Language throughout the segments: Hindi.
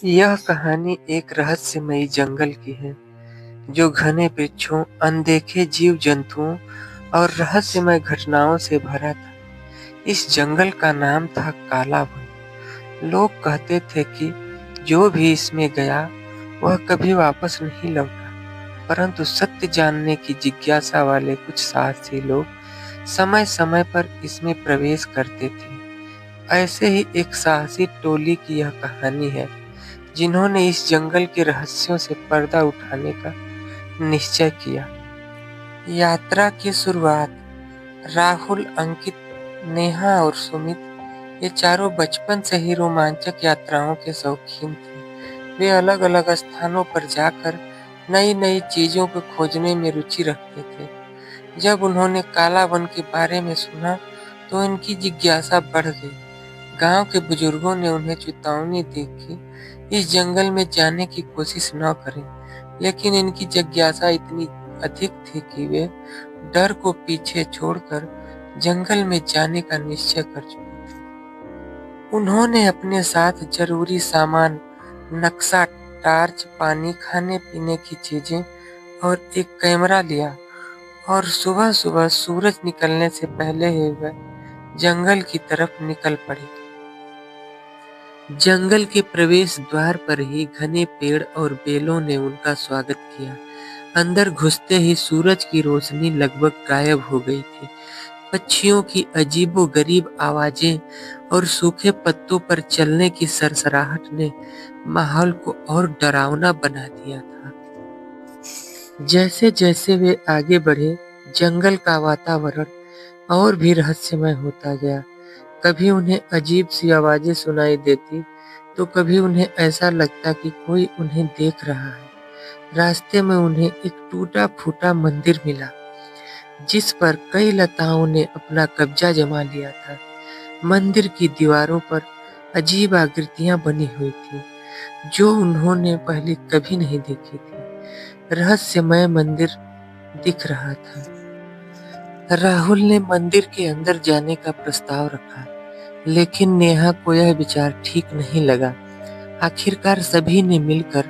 यह कहानी एक रहस्यमयी जंगल की है, जो घने वृक्षों, अनदेखे जीव-जंतुओं और रहस्यमय घटनाओं से भरा था। इस जंगल का नाम था काला वन। लोग कहते थे कि जो भी इसमें गया, वह कभी वापस नहीं लौटा। परंतु सत्य जानने की जिज्ञासा वाले कुछ साहसी लोग समय-समय पर इसमें प्रवेश करते थे। ऐसे ही एक साहसी टोली की यह कहानी है, जिन्होंने इस जंगल के रहस्यों से पर्दा उठाने का निश्चय किया। यात्रा की शुरुआत राहुल, अंकित, नेहा और सुमित ये चारों बचपन से ही रोमांचक यात्राओं के शौकीन थे। वे अलग-अलग स्थानों पर जाकर नई-नई चीजों को खोजने में रुचि रखते थे। जब उन्होंने काला वन के बारे में सुना, तो इनकी जिज्ञासा बढ़ गई। गांव के बुजुर्गों ने उन्हें चेतावनी दी कि इस जंगल में जाने की कोशिश न करें, लेकिन इनकी जिज्ञासा इतनी अधिक थी कि वे डर को पीछे छोड़कर जंगल में जाने का निश्चय कर चुके थे। उन्होंने अपने साथ जरूरी सामान, नक्शा, टार्च, पानी, खाने-पीने की चीजें और एक कैमरा लिया और सुबह-सुबह सूरज निकलने से पहले ही वे जंगल की तरफ निकल पड़े। जंगल के प्रवेश द्वार पर ही घने पेड़ और बेलों ने उनका स्वागत किया। अंदर घुसते ही सूरज की रोशनी लगभग गायब हो गई थी। पक्षियों की अजीबो-गरीब आवाजें और सूखे पत्तों पर चलने की सरसराहट ने माहौल को और डरावना बना दिया था। जैसे-जैसे वे आगे बढ़े, जंगल का वातावरण और भी रहस्यमय होता गया। कभी उन्हें अजीब सी आवाजें सुनाई देती, तो कभी उन्हें ऐसा लगता कि कोई उन्हें देख रहा है। रास्ते में उन्हें एक टूटा-फूटा मंदिर मिला, जिस पर कई लताओं ने अपना कब्जा जमा लिया था। मंदिर की दीवारों पर अजीब आकृतियां बनी हुई थी, जो उन्होंने पहले कभी नहीं देखी थी। रहस्यमय मंदिर दिख रहा था। राहुल ने मंदिर के अंदर जाने का प्रस्ताव रखा, लेकिन नेहा को यह विचार ठीक नहीं लगा। आखिरकार सभी ने मिलकर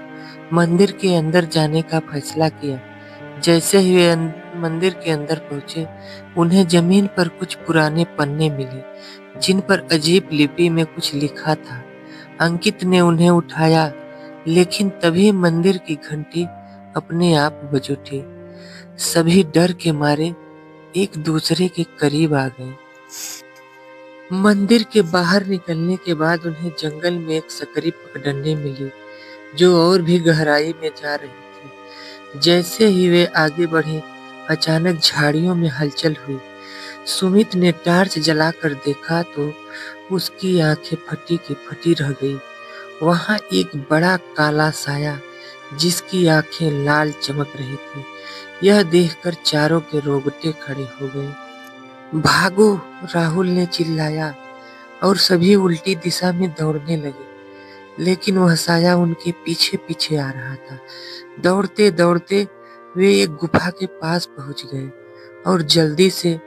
मंदिर के अंदर जाने का फैसला किया। जैसे ही वे मंदिर के अंदर पहुंचे, उन्हें जमीन पर कुछ पुराने पन्ने मिले, जिन पर अजीब लिपि में कुछ लिखा था। अंकित ने उन्हें उठाया, लेकिन तभी मंदिर की घंटी अपने आप बज उठी। सभी डर के मारे एक दूसरे के करीब आ गए। मंदिर के बाहर निकलने के बाद उन्हें जंगल में एक सकरी पगडंडी मिली, जो और भी गहराई में जा रही थी। जैसे ही वे आगे बढ़े, अचानक झाड़ियों में हलचल हुई। सुमित ने टार्च जलाकर देखा तो उसकी आंखें फटी की फटी रह गई। वहां एक बड़ा काला साया, जिसकी आंखें लाल चमक रही थी। यह देखकर चारों के रोंगटे खड़े हो गए। भागो! राहुल ने चिल्लाया और सभी उल्टी दिशा में दौड़ने लगे, लेकिन वह साया उनके पीछे-पीछे आ रहा था। दौड़ते-दौड़ते वे एक गुफा के पास पहुंच गए और जल्दी से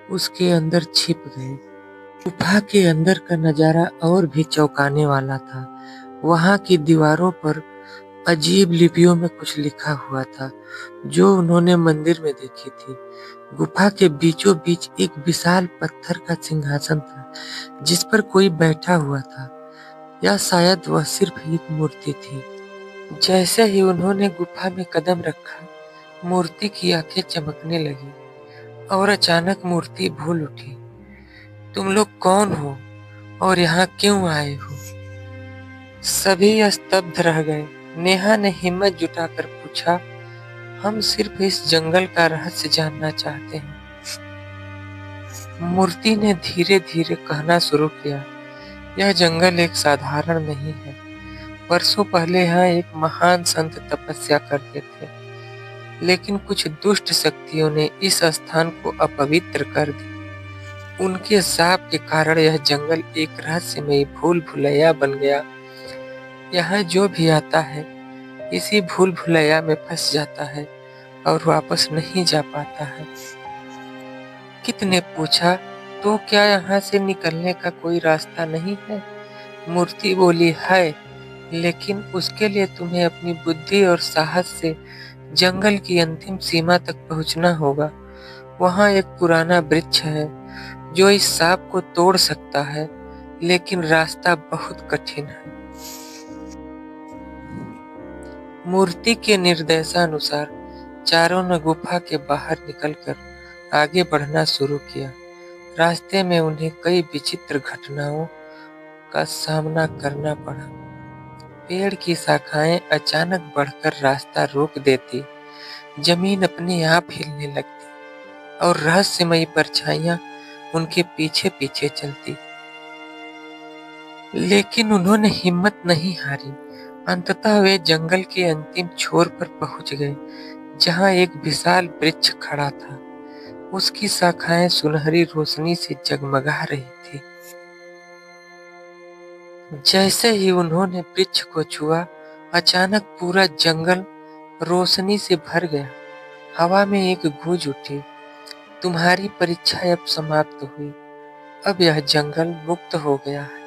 उसके अंदर छिप गए। गुफा के अंदर का नजारा और भी चौंकाने वाला था। वहां की दीवारों पर अजीब लिपियों में कुछ लिखा हुआ था, जो उन्होंने मंदिर में देखी थी। गुफा के बीचों बीच एक विशाल पत्थर का सिंहासन था, जिस पर कोई बैठा हुआ था, या शायद वह सिर्फ एक मूर्ति थी। जैसे ही उन्होंने गुफा में कदम रखा, मूर्ति की आंखें चमकने लगी और अचानक मूर्ति भूल उठी। तुम लोग कौन हो और यहाँ क्यों आए हो? सभी स्तब्ध रह गए। नेहा ने हिम्मत जुटाकर पूछा, हम सिर्फ इस जंगल का रहस्य जानना चाहते हैं। मूर्ति ने धीरे-धीरे कहना शुरू किया, यह जंगल एक साधारण नहीं है। वर्षों पहले यहाँ एक महान संत तपस्या करते थे, लेकिन कुछ दुष्ट शक्तियों ने इस स्थान को अपवित्र कर दिया। उनके शाप के कारण यह जंगल एक रहस्यमयी भूल-भुलैया बन गया। यहाँ जो भी आता है, इसी भूल-भुलैया में फंस जाता है और वापस नहीं जा पाता है। अंकित ने पूछा, तो क्या यहाँ से निकलने का कोई रास्ता नहीं है? मूर्ति बोली, है, लेकिन उसके लिए तुम्हें अपनी बुद्धि और साहस से जंगल की अंतिम सीमा तक पहुंचना होगा। वहां एक पुराना वृक्ष है जो इस सांप को तोड़ सकता है, लेकिन रास्ता बहुत कठिन है। मूर्ति के निर्देशानुसार चारों ने गुफा के बाहर निकलकर आगे बढ़ना शुरू किया। रास्ते में उन्हें कई विचित्र घटनाओं का सामना करना पड़ा। पेड़ की शाखाएं अचानक बढ़कर रास्ता रोक देती, जमीन अपने आप हिलने लगती और रहस्यमयी परछाइयां उनके पीछे पीछे चलती। लेकिन उन्होंने हिम्मत नहीं हारी। अंततः वे जंगल के अंतिम छोर पर पहुंच गए, जहां एक विशाल वृक्ष खड़ा था। उसकी शाखाएं सुनहरी रोशनी से जगमगा रही थी। जैसे ही उन्होंने वृक्ष को छुआ, अचानक पूरा जंगल रोशनी से भर गया। हवा में एक गूंज उठी, तुम्हारी परीक्षा अब समाप्त हुई। अब यह जंगल मुक्त हो गया है।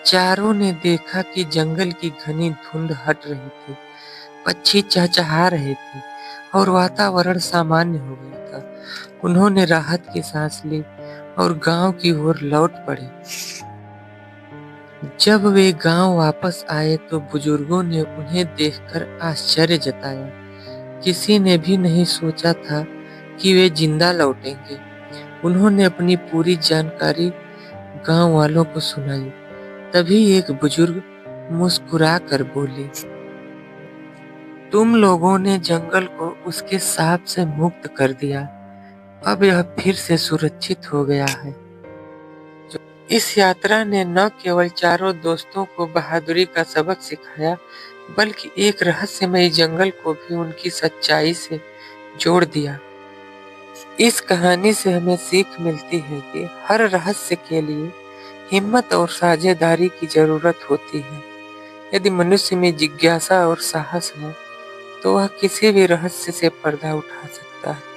चारों ने देखा कि जंगल की घनी धुंध हट रही थी, पक्षी चहचहा रहे थे और वातावरण सामान्य हो गया था। उन्होंने राहत की सांस ली और गांव की ओर लौट पड़े। जब वे गांव वापस आए तो बुजुर्गों ने उन्हें देखकर आश्चर्य जताया। किसी ने भी नहीं सोचा था कि वे जिंदा लौटेंगे। उन्होंने अपनी पूरी जानकारी गांव वालों को सुनाई। तभी एक बुजुर्ग मुस्कुरा कर बोली, तुम लोगों ने जंगल को उसके शाप से मुक्त कर दिया। अब यह फिर से सुरक्षित हो गया है। इस यात्रा ने न केवल चारों दोस्तों को बहादुरी का सबक सिखाया, बल्कि एक रहस्यमयी जंगल को भी उनकी सच्चाई से जोड़ दिया। इस कहानी से हमें सीख मिलती है कि हर रहस्य के लिए हिम्मत और साझेदारी की जरूरत होती है। यदि मनुष्य में जिज्ञासा और साहस है, तो वह किसी भी रहस्य से पर्दा उठा सकता है।